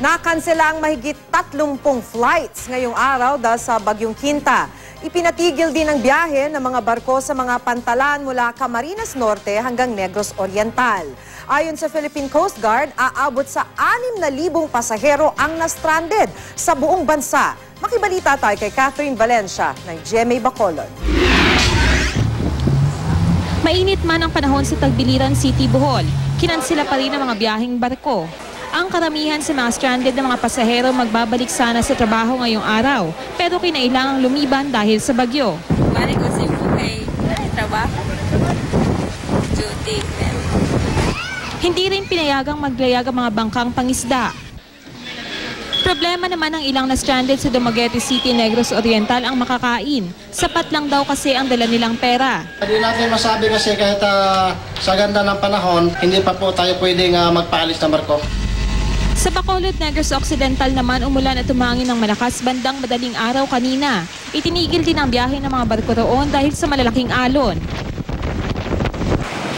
Nakansela ang mahigit 30 flights ngayong araw dahil sa Bagyong Quinta. Ipinatigil din ang biyahe ng mga barko sa mga pantalan mula Camarines Norte hanggang Negros Oriental. Ayon sa Philippine Coast Guard, aabot sa 6,000 pasahero ang na-stranded sa buong bansa. Makibalita tayo kay Catherine Valencia ng GMA Bacolod. Mainit man ang panahon sa Tagbiliran City, Bohol, kinansela pa rin ang mga biyaheng barko. Ang karamihan sa mga stranded na mga pasahero magbabalik sana sa trabaho ngayong araw, pero kinailangang lumiban dahil sa bagyo. Balik ko sa buhay, trabaho, duty. Hindi rin pinayagang maglayag ang mga bangkang pangisda. Problema naman ng ilang na stranded sa Dumaguete City, Negros Oriental ang makakain. Sapat lang daw kasi ang dala nilang pera. Hindi natin masabi kasi kahit sa ganda ng panahon, hindi pa po tayo pwedeng magpaalis ng barko. Sa Bacolod, Negros Occidental naman umulan at tumangin ng malakas bandang madaling araw kanina. Itinigil din ang biyahe ng mga barko roon dahil sa malalaking alon.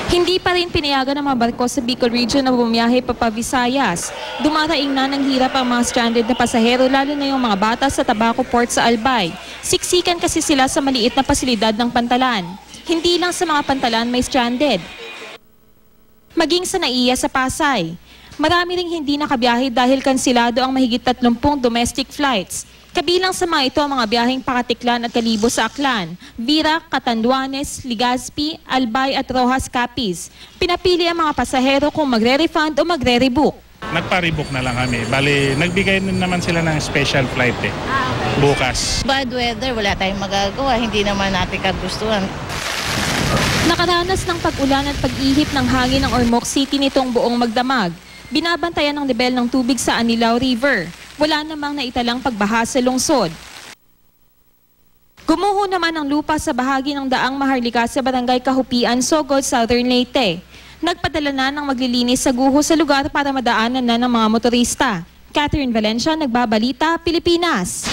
Hindi pa rin pinayagan ng mga barko sa Bicol Region na bumiyahe pa Visayas. Dumaraing na ng hirap ang mga stranded na pasahero, lalo na yung mga bata sa Tabaco Port sa Albay. Siksikan kasi sila sa maliit na pasilidad ng pantalan. Hindi lang sa mga pantalan may stranded. Maging sa Naiya sa Pasay. Marami ring hindi nakabiyahe dahil kansilado ang mahigit 30 domestic flights. Kabilang sa mga ito ang mga biyaheng Pakatiklan at Kalibo sa Aklan, Virac, Catanduanes, Legazpi, Albay at Rojas Capiz. Pinapili ang mga pasahero kung magre-refund o magre-rebook. Nagpa-rebook na lang kami. Bali, nagbigay naman sila ng special flight bukas. Bad weather, wala tayong magagawa. Hindi naman natin kagustuhan. Nakaranas ng pag-ulan at pag-ihip ng hangin ng Ormoc City nitong buong magdamag. Binabantayan ng level ng tubig sa Anilao River. Wala namang naitalang pagbaha sa lungsod. Gumuho naman ang lupa sa bahagi ng Daang Maharlika sa Barangay Kahupian, Sogod, Southern Leyte. Nagpadala na ng maglilinis sa guho sa lugar para madaanan na ng mga motorista. Catherine Valencia, Nagbabalita, Pilipinas.